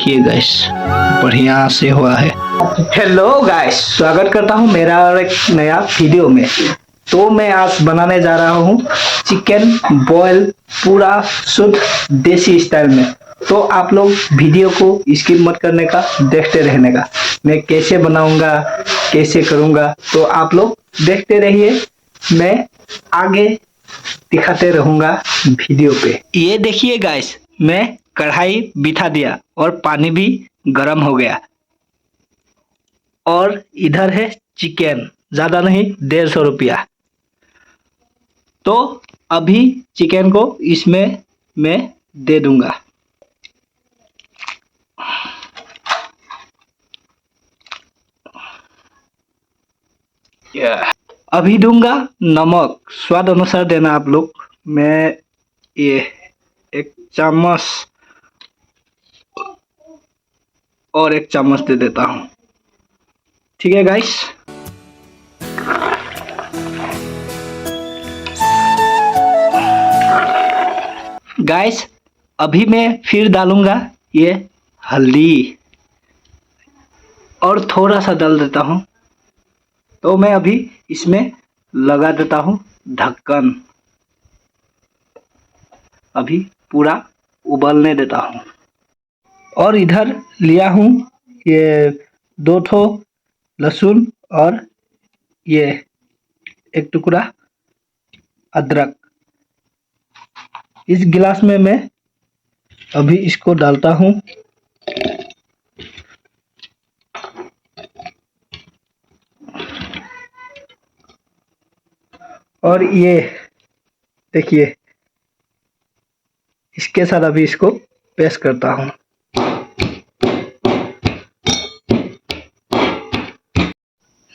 देखिए गाइस, बढ़िया से हुआ है। हेलो गाइस, स्वागत करता हूँ मेरा और एक नया वीडियो में। तो मैं आज बनाने जा रहा हूँ चिकन बॉयल पूरा शुद्ध देसी स्टाइल में। तो आप लोग वीडियो को स्किप मत करने का, देखते रहने का। मैं कैसे बनाऊंगा, कैसे करूंगा, तो आप लोग देखते रहिए। मैं आगे दिखाते रहूंगा वीडियो पे। ये देखिए गाइस, मैं कढ़ाई बिठा दिया और पानी भी गर्म हो गया। और इधर है चिकन, ज्यादा नहीं, 150 रुपया। तो अभी चिकन को इसमें मैं दे दूंगा। अभी दूंगा नमक, स्वाद अनुसार देना आप लोग। मैं ये 1 चम्मच और 1 चम्मच दे देता हूँ। ठीक है गाइस। गाइस, अभी मैं फिर डालूंगा ये हल्दी और थोड़ा सा डाल देता हूँ। तो मैं अभी इसमें लगा देता हूँ ढक्कन। अभी पूरा उबलने देता हूँ। और इधर लिया हूँ ये 2 ठो लहसुन और ये 1 टुकड़ा अदरक। इस गिलास में मैं अभी इसको डालता हूँ। और ये देखिए, इसके साथ अभी इसको पेस्ट करता हूँ।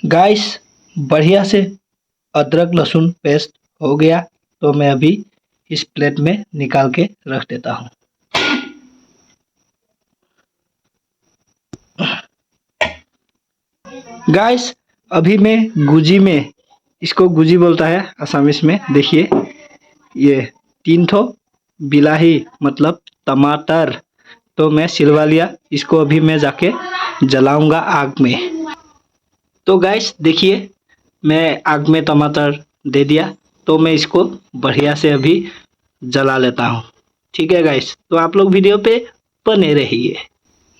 गाइस, बढ़िया से अदरक लहसुन पेस्ट हो गया। तो मैं अभी इस प्लेट में निकाल के रख देता हूँ। गाइस, अभी मैं गुजी में, इसको गुजी बोलता है असमिस में। देखिए, ये 3 ठो बिलाही मतलब टमाटर तो मैं सिलवा लिया। इसको अभी मैं जाके जलाऊंगा आग में। तो गाइस देखिए, मैं आग में टमाटर दे दिया। तो मैं इसको बढ़िया से अभी जला लेता हूँ। ठीक है गाइस, तो आप लोग वीडियो पे बने रहिए।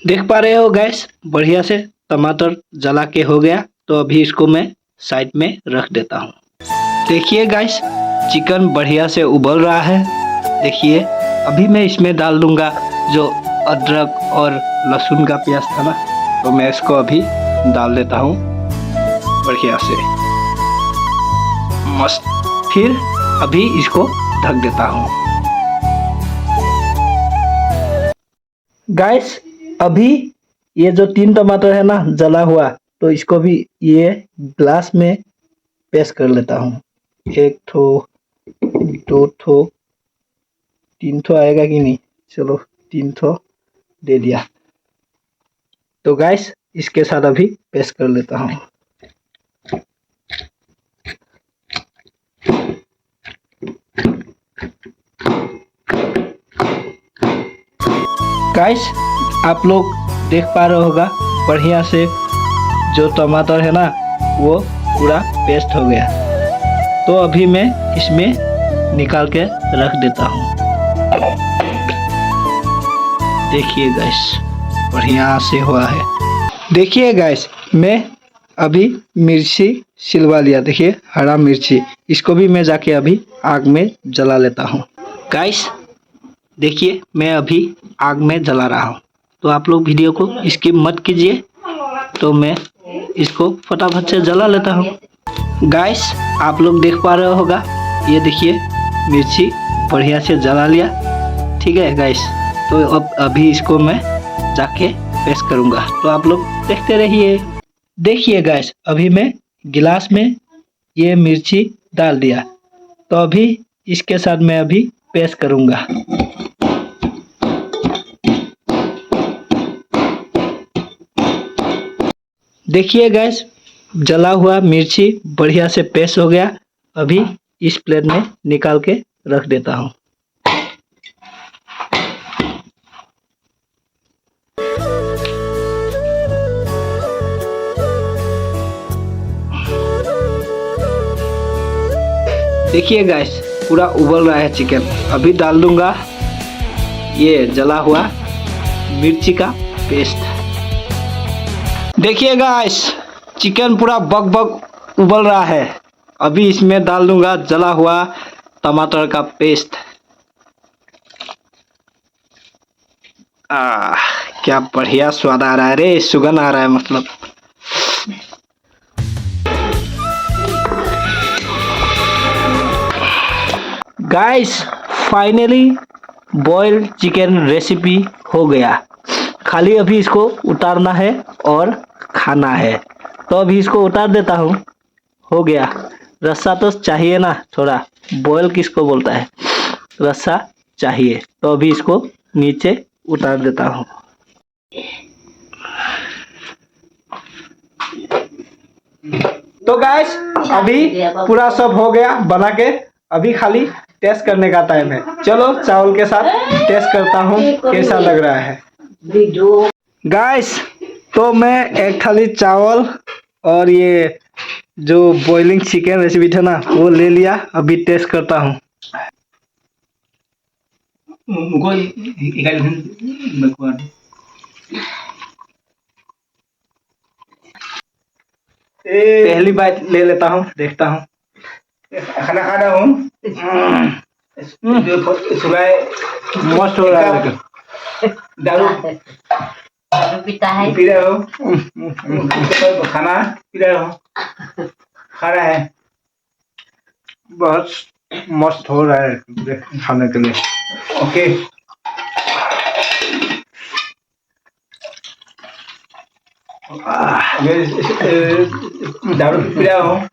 देख पा रहे हो गाइस, बढ़िया से टमाटर जला के हो गया। तो अभी इसको मैं साइड में रख देता हूँ। देखिए गाइस, चिकन बढ़िया से उबल रहा है। देखिए, अभी मैं इसमें डाल दूंगा जो अदरक और लहसुन का पेस्ट था ना, तो मैं इसको अभी डाल देता हूँ बढ़िया से मस्त। फिर अभी इसको ढक देता हूँ। गाइस, अभी ये जो 3 टमाटर है ना जला हुआ, तो इसको भी ये ग्लास में पेस्ट कर लेता हूँ। 1 ठो, 2 ठो, 3 ठो आएगा कि नहीं, चलो 3 ठो दे दिया। तो गाइस, इसके साथ अभी पेस्ट कर लेता हूँ। गाइस, आप लोग देख पा रहे होगा, बढ़िया से जो टमाटर है ना वो पूरा पेस्ट हो गया। तो अभी मैं इसमें निकाल के रख देता हूँ। देखिए गाइस, बढ़िया से हुआ है। देखिए गाइस, मैं अभी मिर्ची सिलवा लिया। देखिए, हरा मिर्ची, इसको भी मैं जाके अभी आग में जला लेता हूँ। गाइस देखिए, मैं अभी आग में जला रहा हूँ। तो आप लोग वीडियो को स्किप मत कीजिए। तो मैं इसको फटाफट से जला लेता हूँ। गाइस, आप लोग देख पा रहे होगा, ये देखिए मिर्ची बढ़िया से जला लिया। ठीक है गाइस, तो अब अभी इसको मैं जाके पेस्ट करूँगा। तो आप लोग देखते रहिए। देखिए गाइस, अभी मैं गिलास में ये मिर्ची डाल दिया। तो अभी इसके साथ मैं अभी पेस्ट करूँगा। देखिए गाइस, जला हुआ मिर्ची बढ़िया से पेस्ट हो गया। अभी इस प्लेट में निकाल के रख देता हूँ। देखिए गाइस, पूरा उबल रहा है चिकन। अभी डाल दूंगा ये जला हुआ मिर्ची का पेस्ट। देखिए गाइस, चिकन पूरा बग बग उबल रहा है। अभी इसमें डाल दूंगा जला हुआ टमाटर का पेस्ट। क्या बढ़िया स्वाद आ रहा है रे, सुगंध आ रहा है मतलब। Guys, finally boiled chicken recipe हो गया। खाली अभी इसको उतारना है और खाना है। तो अभी इसको उतार देता हूँ। हो गया। रस्सा तो चाहिए ना, थोड़ा बॉयल किसको बोलता है, रस्सा चाहिए। तो अभी इसको नीचे उतार देता हूँ। तो गाइस, अभी पूरा सब हो गया बना के। अभी खाली टेस्ट करने का टाइम है। चलो चावल के साथ टेस्ट करता हूँ कैसा लग रहा है। गाइस, तो मैं एक थाली चावल और ये जो बॉइलिंग चिकन रेसिपी था ना, वो ले लिया। अभी टेस्ट करता हूँ। पहली बार ले लेता हूँ, देखता हूँ। खाना खा रहा हूँ। सुबह मस्त हो रहा है। दारू पीता है, पी रहे हो? खाना पी रहे हो, खा रहा है। बहुत मस्त हो रहा है खाने के लिए। ओके। दारू पी रहा हूँ।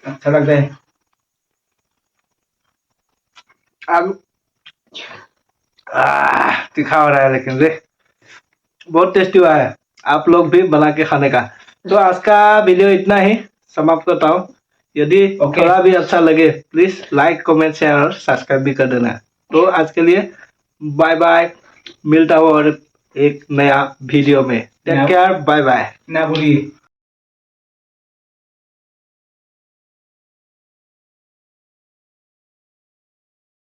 अच्छा लगता है। अब तीखा हो रहा है लेकिन रे बहुत टेस्टी हुआ है। आप लोग भी बना के खाने का। तो आज का वीडियो इतना ही समाप्त करता हूँ। यदि थोड़ा भी अच्छा लगे प्लीज लाइक कमेंट शेयर और सब्सक्राइब भी कर देना। तो आज के लिए बाय बाय। मिलता हूँ और एक नया वीडियो में। Take care, bye bye. ना भूलिए।